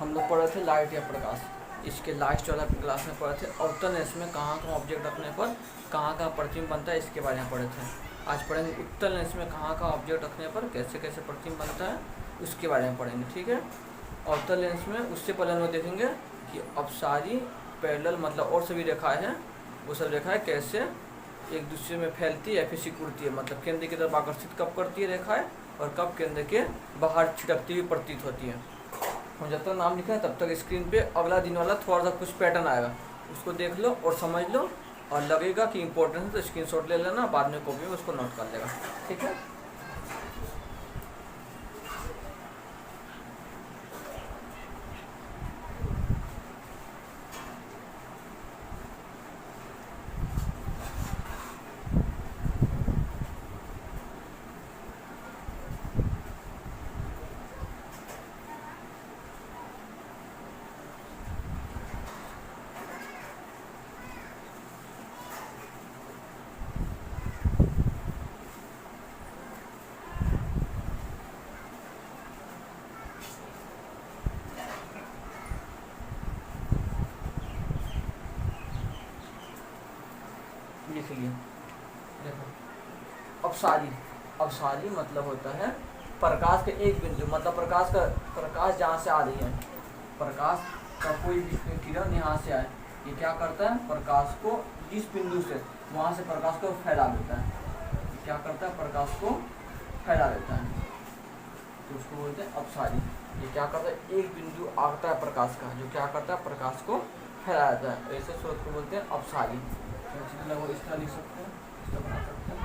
हम लोग पढ़े थे लाइट या प्रकाश, इसके लास्ट वाला क्लास में पढ़े थे अवतल लेंस में कहाँ कहाँ ऑब्जेक्ट रखने पर कहाँ कहाँ प्रतिबिंब बनता है, इसके बारे में पढ़े थे। आज पढ़ेंगे उत्तल लेंस में कहाँ कहाँ ऑब्जेक्ट रखने पर कैसे कैसे प्रतिबिंब बनता है, उसके बारे में पढ़ेंगे। ठीक है, अवतल लेंस में उससे पहले हम लोग देखेंगे कि अपसारी, पैरेलल मतलब और सभी रेखाएं हैं, वो सब रेखाएं कैसे एक दूसरे में फैलती है या फिर सिकुड़ती है, मतलब केंद्र की तरफ आकर्षित कब करती है रेखाएं और कब केंद्र के बाहर छिटकती हुई प्रतीत होती है। हम जब तक नाम लिखा है तब तक स्क्रीन पे अगला दिन वाला थोड़ा सा कुछ पैटर्न आएगा, उसको देख लो और समझ लो, और लगेगा कि इंपॉर्टेंट है तो स्क्रीनशॉट ले लेना, बाद में कॉपी में उसको नोट कर लेगा। ठीक है, लिख लिए। देखो अपसारी, अपसारी मतलब होता है प्रकाश के एक बिंदु, मतलब प्रकाश जहाँ से आ रही है, प्रकाश का कोई भी किरण यहाँ से आए, ये क्या करता है प्रकाश को जिस बिंदु से वहाँ से प्रकाश को फैला देता है। क्या करता है प्रकाश को फैला देता है, तो उसको बोलते हैं अपसारी। ये क्या करता है एक बिंदु आता है प्रकाश का, जो क्या करता है प्रकाश को फैला देता है, ऐसे स्रोत को बोलते हैं अपसारी। वो इस तरह लिख सकते हैं, इस तरह बना सकते हैं।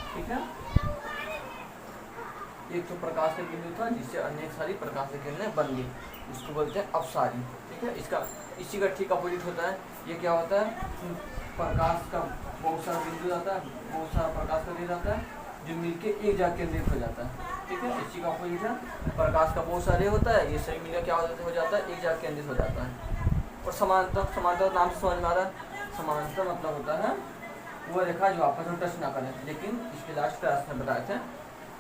ठीक है, एक तो प्रकाश का बिंदु था जिससे अनेक सारी प्रकाश की किरणें बन गई, उसको बोलते हैं अपसारी। ठीक है, इसका इसी का ठीक अपोजिट होता है, ये क्या होता है प्रकाश का बहुत सारा बिंदु आता है, बहुत सारा प्रकाश का बिंदु आता है जो मिलके एक जगह केंद्रित हो जाता है। ठीक है, इसी का अपोजिट है प्रकाश का बहुत सारे होता है, ये सभी मिलकर क्या हो जाता है एक जगह केंद्रित हो जाता है। और समांतर, समांतर नाम से समझ में आ रहा है, समांतर मतलब होता है वो रेखा जो आपस में टच ना करें। लेकिन इसके लास्ट क्लास में बताए थे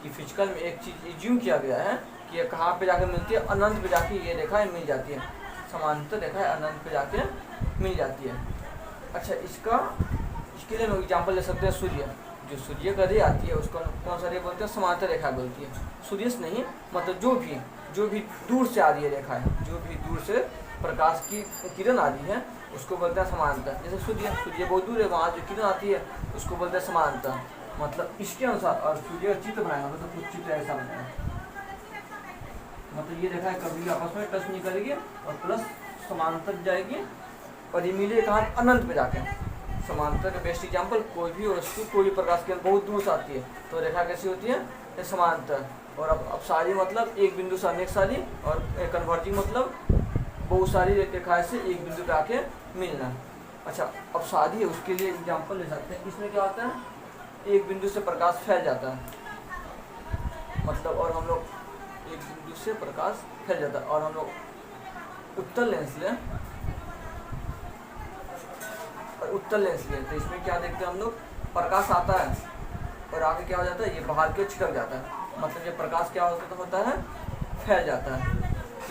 कि फिजिकल में एक चीज एज्यूम किया गया है कि ये कहाँ पे जाके मिलती है, अनंत पे जाके ये रेखाएं मिल जाती है, समांतर रेखाएं अनंत पे जाके मिल जाती है। अच्छा, इसके लिए हम एग्जाम्पल ले सकते हैं सूर्य, जो सूर्य का रे आती है उसको कौन सा रे बोलते हैं समांतर रेखा बोलती है। सूर्य से नहीं, मतलब जो भी दूर से आ रही है रेखा है, जो भी दूर से प्रकाश की किरण आ रही है उसको बोलते हैं समांतर। जैसे सूर्य बहुत दूर है, वहाँ जो किरण आती है उसको बोलते हैं समांतर। मतलब इसके अनुसार, और सूर्य का चित्र बनाएगा तो कुछ चित्र ऐसा बनेगा, मतलब ये रेखा कभी आपस में टच नहीं करेगी और प्लस समांतर जाएगी और ये मिले कहाँ अनंत पे जाके। समांतर का बेस्ट एग्जाम्पल कोई भी वस्तु कोई भी प्रकाश की बहुत दूर से आती है तो रेखा कैसी होती है समांतर। और अब सारी मतलब एक बिंदु से अनेक सारी, और कन्वर्जिंग मतलब बहुत सारी रेखाएं से एक बिंदु पे आके मिलना। अच्छा, अब शादी है उसके लिए एग्जाम्पल ले सकते हैं। इसमें क्या होता है एक बिंदु से प्रकाश फैल जाता है, मतलब, और हम लोग एक बिंदु से प्रकाश फैल जाता है, और हम लोग उत्तल लेंस लें और उत्तल लेंस लें तो इसमें क्या देखते हैं हम लोग प्रकाश आता है और आगे क्या हो जाता है ये बाहर के छिटक जाता है, मतलब ये प्रकाश क्या होता है फैल जाता है।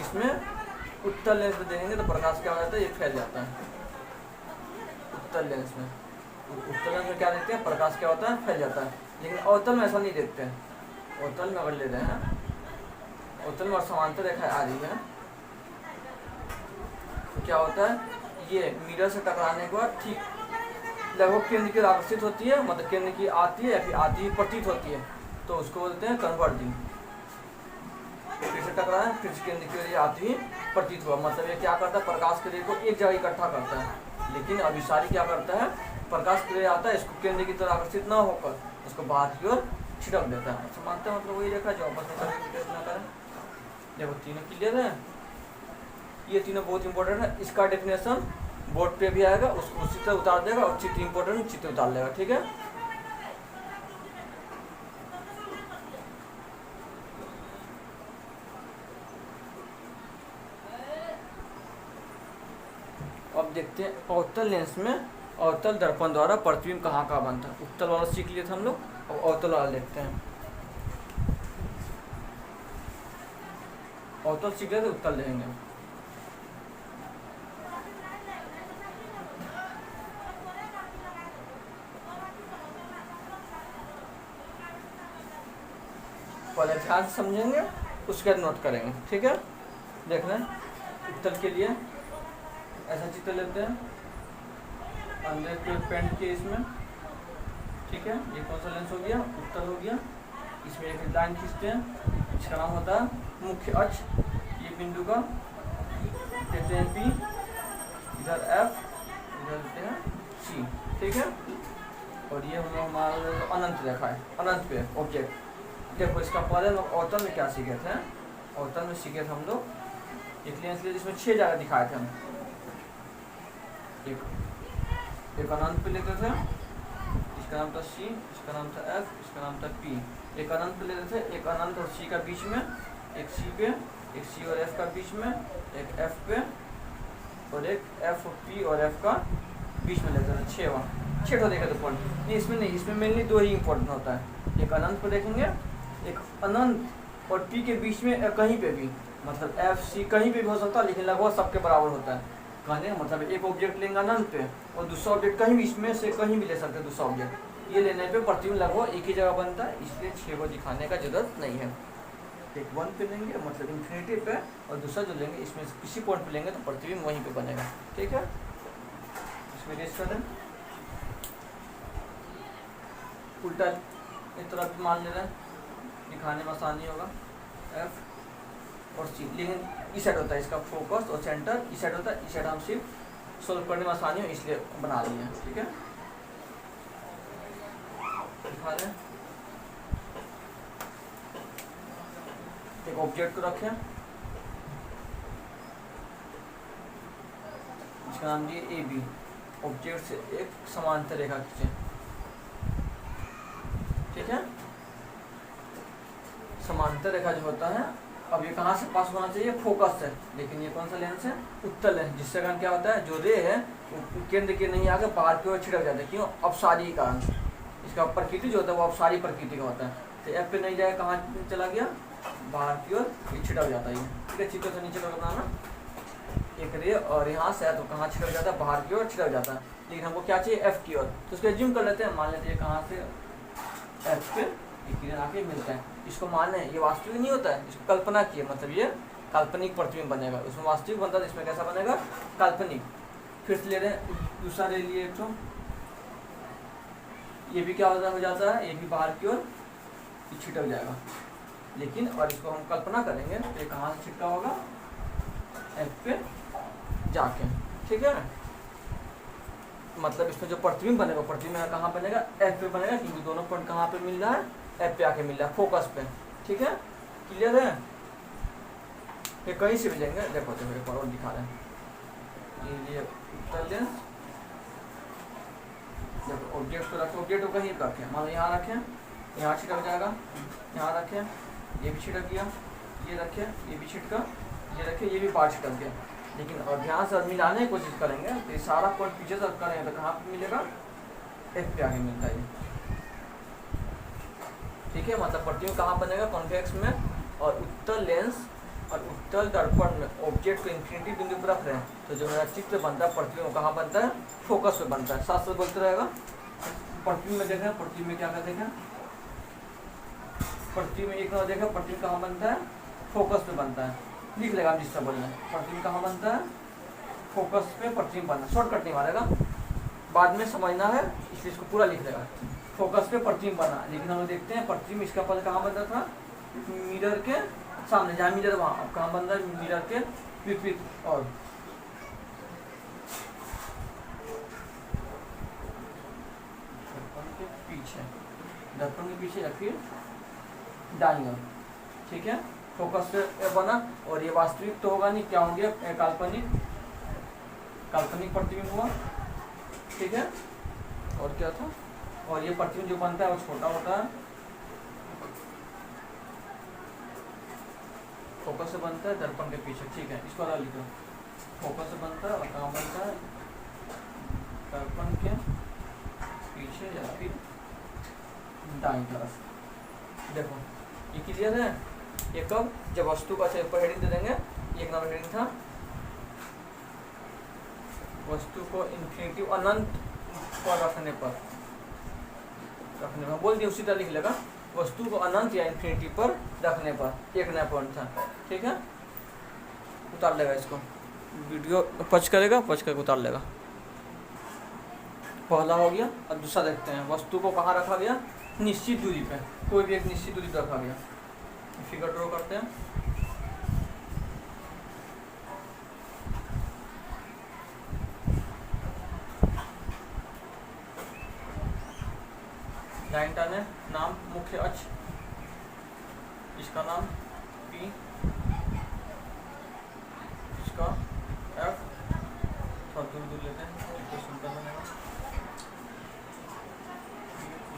इसमें उत्तल लेंस में देखेंगे तो प्रकाश क्या हो जाता है ये फैल जाता है उत्तल लेंस में। उत्तल लेंस में क्या देखते हैं प्रकाश क्या होता है फैल जाता है, लेकिन अवतल में ऐसा नहीं देखते हैं। अवतल में अगर ले रहे हैं, अवतल में समांतर रेखा आ रही है तो क्या होता है ये मिरर से टकराने के बाद ठीक लगभग केंद्र की ओर आकर्षित होती है, मतलब केंद्र की आती है या फिर आती ही प्रतीत होती है, तो उसको बोलते हैं कन्वर्जिंग। फिर से टकराए फिर से केंद्र की ओर आती ही प्रतीत हुआ, मतलब ये क्या करता है प्रकाश के रे को एक जगह इकट्ठा करता है। लेकिन अभिसारी क्या करता है प्रकाश के रे आता है इसको केंद्र की तरफ आकर्षित न होकर इसको बाहर की ओर छिटक देता है। समानता मतलब वही रेखा जो आपस में न करें। देखो तीनों क्लियर है, ये तीनों बहुत इंपॉर्टेंट है। इसका डेफिनेशन बोर्ड पे भी आएगा, उसको उसी तरह उतार देगा और चित्र इंपॉर्टेंट चित्र उतार लेगा। ठीक है, अब देखते हैं अवतल लेंस में अवतल दर्पण द्वारा प्रतिबिंब कहाँ कहाँ बनता है। उत्तल वाला सीख लिए थे हम लोग, अब अवतल वाला देखते हैं। अवतल सीख गए तो उत्तल लेंगे। पहले ध्यान से समझेंगे, उसके बाद नोट करेंगे, ठीक है। देख रहे हैं, उत्तल के लिए ऐसा चित्र लेते हैं, अंदर के पेंट के इसमें, ठीक है। ये कौन सा लेंस हो गया, उत्तल हो गया। इसमें एक लाइन खींचते हैं, इसका नाम होता है मुख्य अक्ष। ये बिंदु का कहते हैं P, इधर F, इधर देते हैं C, ठीक है। और ये हम हमारा अनंत रेखा है, अनंत पे ऑब्जेक्ट। देखो इसका पहले लोग अवतल में क्या सीखे थे, अवतल में सीखे थे हम लोग एक लेंस लिए जिसमें 6 जगह दिखाए थे हम। एक अनंत पे लेते थे, इसका नाम था C, इसका नाम था F, इसका नाम था P। एक अनंत पे लेते थे, एक अनंत और C का बीच में, एक C पे, एक C और F का बीच में, एक F पे, और एक F और P और F का बीच में लेते थे। 6 तो देखा तो पॉइंट नहीं, इसमें नहीं, इसमें मेनली 2 ही इंपॉर्टेंट होता है। एक अनंत पे देखेंगे, एक अनंत और P के बीच में कहीं पे भी, मतलब F C कहीं पे भी हो सकता है, लेकिन लगभग सबके बराबर होता है। कहने मतलब एक ऑब्जेक्ट लेंगे अनंत पे और दूसरा ऑब्जेक्ट कहीं भी, इसमें से कहीं भी ले सकते हैं दूसरा ऑब्जेक्ट। ये लेने पे प्रतिबिंब लगभग एक ही जगह बनता है, इसलिए 6 को दिखाने का जरूरत नहीं है। एक 1 पे लेंगे मतलब इन्फिनिटी पे, और दूसरा जो लेंगे इसमें किसी पॉइंट पे लेंगे तो प्रतिबिंब वहीं पे बनेगा, ठीक है। इसमें रेस कर दें, उल्टा एक तरफ मान ले रहे हैं, दिखाने में आसानी होगा। F और C, लेकिन इस साइड होता है इसका फोकस और सेंटर, इस साइड होता है, इस साइड हम सिर्फ सोल्व करने में आसानी हो इसलिए बना लिए हैं, ठीक है। दिखा रहे हैं, एक ऑब्जेक्ट को रखें, इसका नाम दिए AB। ऑब्जेक्ट से एक समांतर रेखा खींचे, ठीक है। समांतर रेखा जो होता है, अब ये कहाँ से पास होना चाहिए, फोकस है, लेकिन ये कौन सा लेंस है, उत्तल है, जिससे कारण क्या होता है, जो रे है वो केंद्र के नहीं आके बाहर की ओर छिड़क जाता है। क्यों, अपसारी के कारण। इसका प्रकृति जो होता है वो अपसारी प्रकृति का होता है, तो F पे नहीं जाए, कहाँ चला गया, बाहर की ओर छिड़क जाता है, ठीक है। चित्र से नीचे तक बनाना, एक रे और यहाँ से तो कहाँ छिड़क जाता है, बाहर की ओर छिड़क जाता है, लेकिन हमको क्या चाहिए, F की ओर। तो उसको जूम कर लेते हैं, मान लेते हैं कहाँ से F पे किरण आके मिलता है। इसको माने ये वास्तविक नहीं होता है, इसको कल्पना की है, मतलब ये काल्पनिक प्रतिबिंब बनेगा। उसमें वास्तविक बनता है, इसमें कैसा बनेगा, काल्पनिक। फिर से ले रहे हैं, दूसरा ले लिए एक तो, ये भी क्या हो जाता है, ये भी बाहर की ओर छिटक जाएगा, लेकिन और इसको हम कल्पना करेंगे तो ये कहाँ से छिटका होगा, F पे जाके, ठीक है। मतलब इसमें जो प्रतिबिंब बनेगा, प्रतिबिंब कहाँ बनेगा, F पे बनेगा, क्योंकि दोनों पॉइंट कहाँ पे मिल रहा है, F पे आके मिल रहा है, फोकस पे, ठीक है। क्लियर है, ये कहीं से भी जाएंगे। देखो तो एक और दिखा रहे हैं, ये उत्तल लेंस, देखो ऑब्जेक्ट को रखें, ऑब्जेक्ट को कहीं रखें, मान लो यहाँ रखें, यहाँ छिटक जाएगा, यहाँ रखें, ये भी छिटक गया, ये रखें, ये भी छिटका, ये रखें, ये भी बाहर छिटक गया। लेकिन और ध्यान से मिलाने की कोशिश करेंगे तो ये सारा पॉइंट पीछे से करेंगे तो कहाँ पे मिलेगा, F पे आगे मिलता है, ठीक है। मतलब प्रतिबिंब कहाँ बनेगा, कॉन्वेक्स में, और उत्तल लेंस और उत्तल दर्पण में ऑब्जेक्ट को इन्फिनिटी बिंदु पर रख रहे हैं, तो जो मेरा चित्र बनता है प्रतिबिंब कहाँ बनता है, फोकस पे बनता है। साथ साथ बोलते रहेगा, प्रतिबिंब में देखें, प्रतिबिंब में क्या कर देखें, प्रतिबिंब में एक नंबर देखा, प्रतिबिंब कहाँ बनता है, फोकस पे बनता है। लिख लेगा हम जिससे बोलना है, प्रतिबिंब कहाँ बनता है, फोकस पे प्रतिबिंब बनता है। शॉर्टकट नहीं मारेगा, बाद में समझना है इसलिए इसको पूरा लिख लेगा, फोकस पे प्रतिबिंब बना। लेकिन हम देखते हैं प्रतिबिंब इसका पहले कहाँ बनता था, मिरर के सामने, जहाँ मिरर वहाँ, अब कहाँ बन रहा है, मिरर के विपरीत, और दर्पण के पीछे, दर्पण के पीछे या फिर दाईं ओर, ठीक है। फोकस पे बना, और ये वास्तविक तो होगा नहीं, क्या हो गया, काल्पनिक, काल्पनिक प्रतिबिंब हुआ, ठीक है। और क्या था, और ये प्रतिबिंब जो बनता है वो छोटा होता है, फोकस से बनता है दर्पण के पीछे, ठीक है। इसको अलग लिखो, फोकस से बनता है और कहाँ बनता है, दर्पण के पीछे या फिर दाईं तरफ। देखो ये क्लियर है, ये कब, जब वस्तु का ऊपर हेडिंग दे देंगे, एक नंबर हेडिंग था वस्तु को इन्फिनिटी अनंत पर रखने पर बोल दिया, उसी तरह लिख लेगा वस्तु को अनंत या इन्फिनिटी पर रखने पर, एक नया पॉइंट था। ठीक है, उतार लेगा इसको, वीडियो पच करेगा, पच करके उतार लेगा। पहला हो गया। अब दूसरा देखते हैं, वस्तु को कहाँ रखा गया, निश्चित दूरी पे, कोई भी एक निश्चित दूरी पे रखा गया। फिगर ड्रॉ करते हैं। लाइन टाने, नाम मुख्य अक्ष, इसका नाम P, इसका F, थोड़ा दूर लेते हैं तो सुनता बनेगा,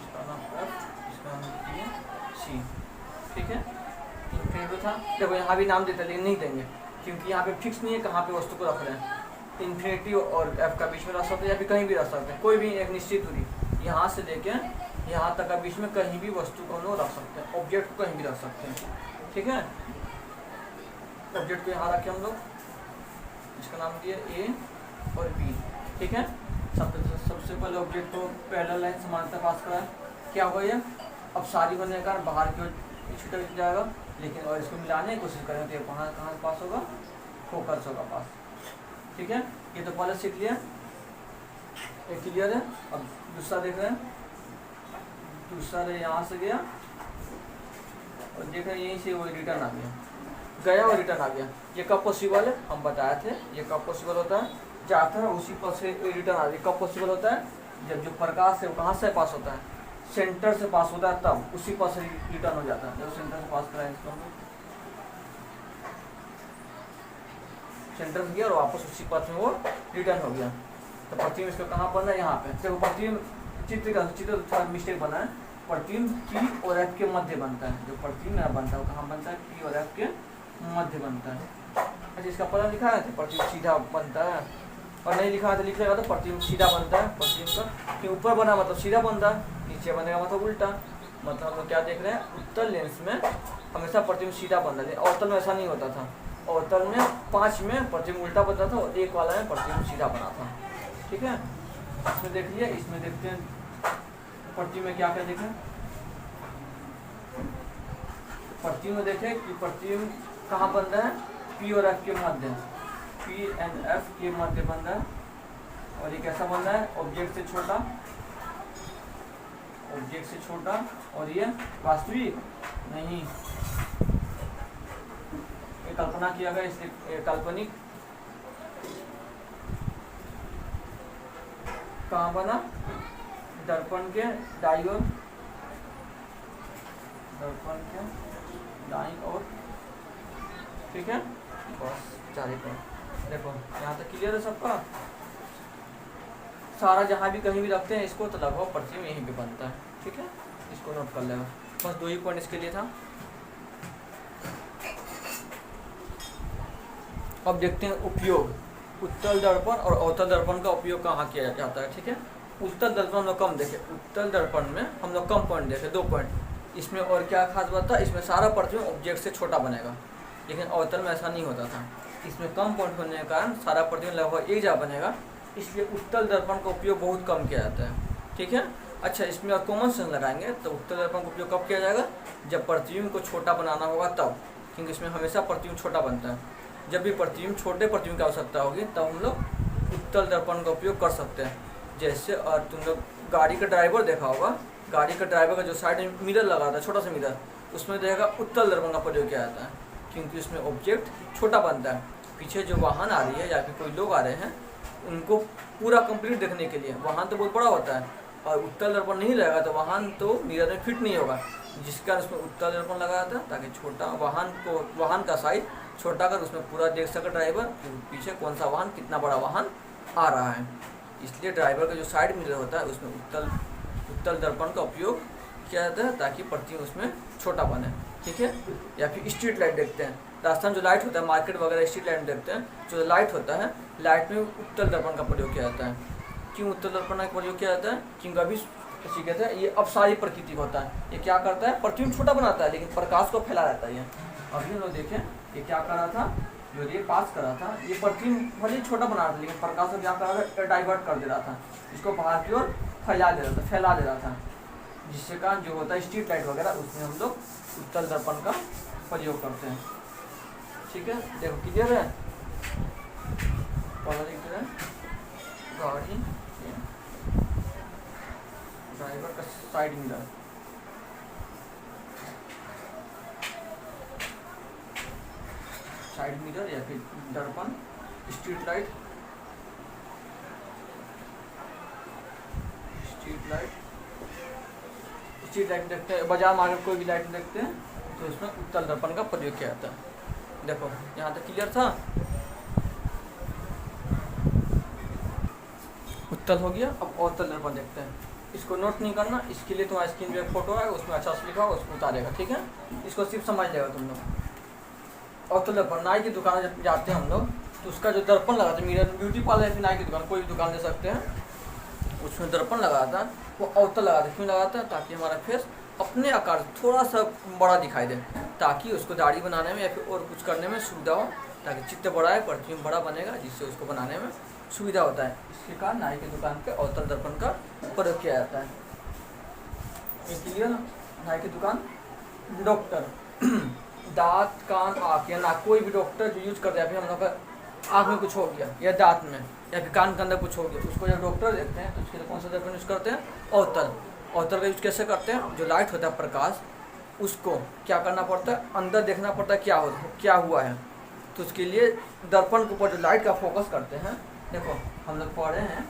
इसका नाम F, इसका नाम P, C। ठीक है, इन्फिनिटी था। देखो यहाँ भी नाम देते लेकिन नहीं देंगे क्योंकि यहाँ पे फिक्स नहीं है कहाँ पे वस्तु को रख रहे हैं। इन्फिनिटी और F का बीच में रख सकते हैं या फिर कहीं भी रख सकते हैं, कोई भी एक निश्चित दूरी यहाँ से लेके यहाँ तक का बीच में कहीं भी वस्तु को हम लोग रख सकते हैं, ऑब्जेक्ट को कहीं भी रख सकते हैं। ठीक है, ऑब्जेक्ट को यहाँ रखे हम लोग, इसका नाम दिया A और B। ठीक है, सबसे पहले ऑब्जेक्ट को पैरेलल लाइन समानता पास करा, क्या होगा ये, अब सारी होने के कारण बाहर की ओर छूट जाएगा, लेकिन और इसको मिलाने की कोशिश करें तो ये कहाँ पास होगा, फोकस होगा पास। ठीक है, ये तो पहले सीख लिया, एक क्लियर है। अब दूसरा देख रहे हैं, दूसरा यहाँ से गया और देख रहे हैं यहीं से वो रिटर्न आ गया और रिटर्न आ गया। ये कब पॉसिबल है, हम बताए थे ये कब पॉसिबल होता है, जाता है उसी पर से रिटर्न आ गया। कब पॉसिबल होता है, जब जो प्रकाश है वो कहाँ से पास होता है, सेंटर से पास होता है, तब उसी पर से रिटर्न हो जाता है। जब सेंटर से पास कराएं इसको, सेंटर से गया और वापस उसी पथ में वो रिटर्न हो गया। तो प्रतिबिंब इसका कहाँ बना है, यहाँ पे। देखो प्रतिबिंब चित्र थोड़ा मिस्टेक बना है, प्रतिबिंब P और F के मध्य बनता है। जो प्रतिबिंब यहाँ बनता है वो कहाँ बनता है, P और F के मध्य बनता है। अच्छा, इसका पता लिखा है तो प्रतिबिंब सीधा बनता है, और नहीं लिखा है तो लिख लेगा तो प्रतिबिंब सीधा बनता है। प्रतिबिंब का ऊपर बना मतलब सीधा बनता है, नीचे बनेगा मतलब उल्टा। मतलब हम लोग क्या देख रहे हैं, उत्तल लेंस में हमेशा प्रतिबिंब सीधा बनता है, अवतल में ऐसा नहीं होता था। अवतल में 5 में प्रतिबिंब उल्टा बनता था और 1 वाला में प्रतिबिंब सीधा बना था। ठीक है, इसमें देख लिया। इसमें देखते हैं प्रतिबिंब में क्या क्या देखें। प्रतिबिंब में देखें कि प्रतिबिंब कहाँ बन रहा है, P और F के मध्य, P एंड F के मध्य बन रहा है। और ये कैसा बन रहा है, ऑब्जेक्ट से छोटा, ऑब्जेक्ट से छोटा। और ये वास्तविक नहीं, ये कल्पना किया गया, इसलिए काल्पनिक। कहाँ बना, दर्पण के दाईं ओर, दर्पण के दाईं ओर। ठीक है, बस 4 पॉइंट। देखो यहाँ तक क्लियर है सबका। सारा जहाँ भी कहीं भी रखते हैं इसको तो लगभग प्रतिबिंब यहीं पे बनता है। ठीक है, इसको नोट कर लेगा। बस 2 ही पॉइंट इसके लिए था। अब देखते हैं उपयोग, उत्तल दर्पण और अवतल दर्पण का उपयोग कहाँ किया जाता है। ठीक है, उत्तल दर्पण हम लोग कम देखे, उत्तल दर्पण में हम लोग कम पॉइंट देखे, 2 पॉइंट। इसमें और क्या खास बात था, इसमें सारा प्रतिबिंब ऑब्जेक्ट से छोटा बनेगा, लेकिन अवतल में ऐसा नहीं होता था। इसमें कम पॉइंट होने के कारण सारा प्रतिबिंब लगभग एक जगह बनेगा, इसलिए उत्तल दर्पण का उपयोग बहुत कम किया जाता है। ठीक है, अच्छा इसमें और कॉमन सेंस लगाएंगे तो उत्तल दर्पण का उपयोग कब किया जाएगा, जब प्रतिबिंब को छोटा बनाना होगा तब, क्योंकि इसमें हमेशा प्रतिबिंब छोटा बनता है। जब भी प्रतिबिंब छोटे प्रतिबिंब की आवश्यकता होगी तब हम लोग उत्तल दर्पण का उपयोग कर सकते हैं। जैसे और तुम लोग गाड़ी का ड्राइवर देखा होगा, गाड़ी का ड्राइवर का जो साइड में मिरर लगा था, छोटा सा मिरर, उसमें देखा उत्तल दर्पण का प्रयोग किया जाता है, क्योंकि उसमें ऑब्जेक्ट छोटा बनता है। पीछे जो वाहन आ रही है या फिर कोई लोग आ रहे हैं उनको पूरा कंप्लीट देखने के लिए, वाहन तो बहुत बड़ा होता है और उत्तल दर्पण नहीं रहेगा तो वाहन तो मिरर में फिट नहीं होगा, जिसके कारण उसमें उत्तल दर्पण लगाया था ताकि छोटा वाहन का साइज छोटा कर उसमें पूरा देख सके ड्राइवर पीछे कौन सा वाहन, कितना बड़ा वाहन आ रहा है। इसलिए ड्राइवर का जो साइड मिरर होता है उसमें उत्तल दर्पण का उपयोग किया जाता है ताकि प्रतिबिंब उसमें छोटा बने। ठीक है, या फिर स्ट्रीट लाइट देखते हैं, रास्ता में जो लाइट होता है, मार्केट वगैरह स्ट्रीट लाइट देखते हैं, जो लाइट होता है, लाइट में उत्तल दर्पण का प्रयोग किया जाता है। क्यों उत्तल दर्पण का प्रयोग किया जाता है, क्योंकि अभी कहते हैं ये अपसारी प्रकृति होता है। ये क्या करता है, प्रतिबिंब छोटा बनाता है लेकिन प्रकाश को फैला रहता है। अभी हम लोग देखें ये क्या कर रहा था, जो रे पास कर रहा था, ये प्रतिबिंब भले ही छोटा बना रहा था, लेकिन प्रकाश को क्या कर रहा था, डाइवर्ट कर दे रहा था, इसको बाहर की ओर फैला दे रहा था, जिससे कारण जो होता है स्ट्रीट लाइट वगैरह, उसमें हम लोग उत्तल दर्पण का प्रयोग करते हैं। ठीक है, देखो क्लियर है। पहला लिखते हैं गाड़ी ड्राइवर का साइड मिरर, साइड मिरर या फिर दर्पण, स्ट्रीट लाइट, स्ट्रीट लाइट देखते हैं, बाजार मार्केट कोई भी लाइट देखते हैं तो इसमें उत्तल दर्पण का प्रयोग किया जाता है। देखो यहाँ तक क्लियर था, उत्तल हो गया। अब अवतल दर्पण देखते हैं, इसको नोट नहीं करना, इसके लिए तुम्हारी स्क्रीन पे फोटो है, उसमें अच्छा से लिखा होगा, उसको उतारेगा, ठीक है, इसको सिर्फ समझ लेगा तुम लोग। अवतल दर्पण, नाई की दुकान जब जाते हैं हम लोग तो उसका जो दर्पण लगाते हैं, मिरर, ब्यूटी पार्लर या फिर नाई की दुकान, कोई भी दुकान दे सकते हैं, उसमें दर्पण लगाता है, वो अवतल लगाता है। क्यों लगाता है? ताकि हमारा फेस अपने आकार थोड़ा सा बड़ा दिखाई दे, ताकि उसको दाढ़ी बनाने में या फिर और कुछ करने में सुविधा हो, ताकि चित्त बड़ा है, प्रतिबिंब बड़ा बनेगा, जिससे उसको बनाने में सुविधा होता है। इसके कारण नाई की दुकान पे अवतल दर्पण का प्रयोग किया जाता है। क्लियर? नाई की दुकान, डॉक्टर दांत, कान, आँख या नाक, कोई भी डॉक्टर जो यूज करते हैं, अभी हम लोग का आँख में कुछ हो गया या दांत में या फिर कान के अंदर कुछ हो गया, उसको जब डॉक्टर देखते हैं तो उसके लिए कौन सा दर्पण यूज करते हैं? अवतल। अवतल का यूज कैसे करते हैं? जो लाइट होता है प्रकाश, उसको क्या करना पड़ता है? अंदर देखना पड़ता है क्या हुआ है, तो उसके लिए दर्पण के ऊपर जो लाइट का फोकस करते हैं। देखो हम लोग पढ़े हैं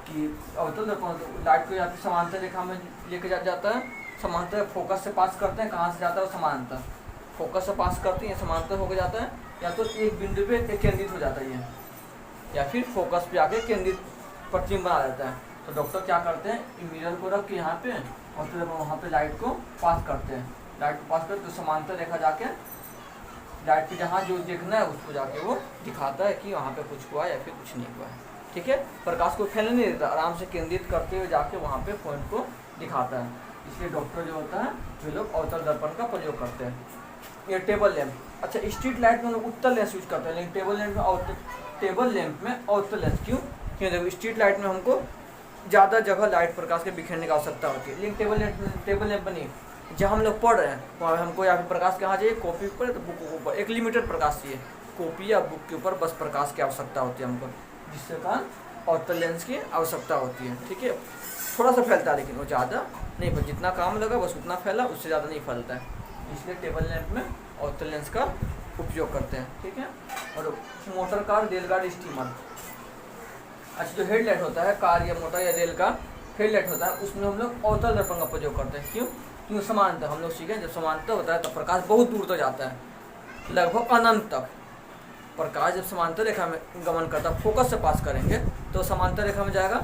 कि अवतल दर्पण लाइट को या फिर समांतर रेखा में लेके जाता है, समांतर फोकस से पास करते हैं, कहाँ से जाता है? समांतर फोकस से पास करते हैं, समांतर होकर जाता है, या तो एक बिंदु पे केंद्रित हो जाता है, या फिर फोकस पे आके केंद्रित प्रतिबिंब बना देता है। तो डॉक्टर क्या करते हैं, मिरर को रख के यहाँ पे और फिर वहाँ पे लाइट को पास करते हैं, लाइट को पास करते तो समांतर रेखा जाके लाइट पे जहाँ जो देखना है उसको जाके वो दिखाता है कि वहाँ पे कुछ हुआ या फिर कुछ नहीं हुआ है। ठीक है, प्रकाश को फैलने नहीं देता, आराम से केंद्रित करते हुए जाके वहाँ पे पॉइंट को दिखाता है। इसलिए डॉक्टर जो होता है वे लोग अवतल दर्पण का प्रयोग करते हैं। ये टेबल लैंप, अच्छा स्ट्रीट लाइट में लोग उत्तल लेंस यूज करते हैं, लेकिन टेबल लैंप में अवतल लेंस। क्यों? देखो स्ट्रीट लाइट में हमको ज़्यादा जगह लाइट प्रकाश के बिखेरने की आवश्यकता होती है, लेकिन टेबल लैंप में नहीं। जहाँ हम लोग पढ़ रहे हैं वहाँ हमको या फिर प्रकाश कहाँ चाहिए? कॉपी पर, तो बुक के ऊपर एक लिमिटेड प्रकाश चाहिए, कॉपी या बुक के ऊपर बस प्रकाश की आवश्यकता होती है हमको, जिससे कारण अवतल लेंस की आवश्यकता होती है। ठीक है, थोड़ा सा फैलता है लेकिन वो ज़्यादा नहीं, बस जितना काम लगा बस उतना फैला, उससे ज़्यादा नहीं फैलता है, इसलिए टेबल लैंप में अवतल लेंस का उपयोग करते हैं। ठीक है, और मोटर कार, रेलगाड़ी, स्टीमर, अच्छा जो हेडलाइट होता है कार या मोटर या रेल का हेडलाइट होता है, उसमें हम लोग अवतल दर्पण का प्रयोग करते हैं। क्यों? क्योंकि समांतर हम लोग सीखें, जब समांतर होता है तो प्रकाश बहुत दूर तक जाता है, लगभग अनंत तक। प्रकाश जब समांतर रेखा में गमन करता है, फोकस से पास करेंगे तो समांतर रेखा में जाएगा,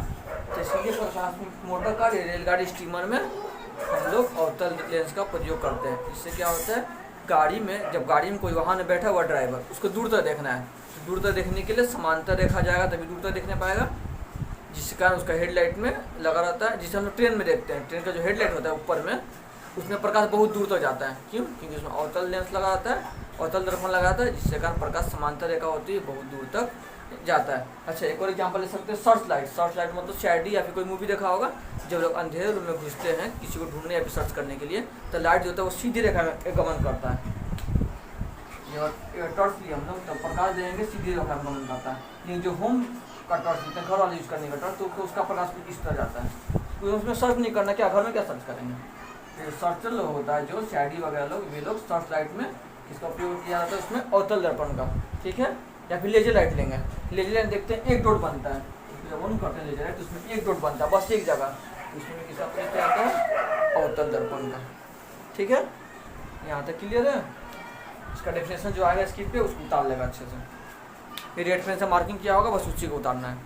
तो इसलिए प्रकाश मोटर कार या रेलगाड़ी, स्टीमर में हम लोग अवतल लेंस का प्रयोग करते हैं। इससे क्या होता है, गाड़ी में जब गाड़ी में कोई वाहन बैठा हुआ ड्राइवर, उसको दूर तक देखना है, तो दूर तक देखने के लिए समांतर रेखा जाएगा तभी दूर तक देखने पाएगा, जिसके कारण उसका हेडलाइट में लगा रहता है। जिसे हम लोग ट्रेन में देखते हैं, ट्रेन का जो हेडलाइट होता है ऊपर में, उसमें प्रकाश बहुत दूर तक जाता है। क्यों? क्योंकि उसमें अवतल लेंस लगा रहता है, अवतल दर्पण लगा रहता है, जिससे कारण प्रकाश समांतर रेखा होती है, बहुत दूर तक जाता है। अच्छा एक और एग्जांपल ले सकते हैं, सर्च लाइट। सर्च लाइट मतलब सीआईडी या फिर कोई मूवी देखा होगा, जब लोग अंधेरे रूम में घुसते हैं किसी को ढूंढने या फिर सर्च करने के लिए, तो लाइट जो होता है वो सीधी रेखा में गमन करता है। टॉर्च लिए हम लोग, तो प्रकाश देंगे सीधी रेखा में गमन करता है, लेकिन जो होम का टॉर्च लेते हैं, घर वाले यूज़ करने का टॉर्च, तो उसका प्रकाश कुछ इस तरह जाता है, तो उसमें सर्च नहीं करना, क्या घर में क्या सर्च करेंगे। तो सर्चर लोग होता है जो सीआईडी वगैरह लोग, वे लोग सर्च लाइट में इसका उपयोग किया जाता है, उसमें अवतल दर्पण का। ठीक है, या फिर लेजर लाइट लेंगे, लेजर लाइट देखते हैं एक डॉट बनता है, जब ऑन करते हैं लेजर लाइट तो उसमें एक डॉट बनता है बस एक जगह, तो उसमें किसका प्रयोग किया जाता है? अवतल दर्पण का। ठीक है, यहाँ तक क्लियर है। इसका डेफिनेशन जो आएगा स्क्रीन पे उसको उतार लेगा अच्छे से, फिर रेड पेन से मार्किंग किया होगा, बस उसी को उतारना है।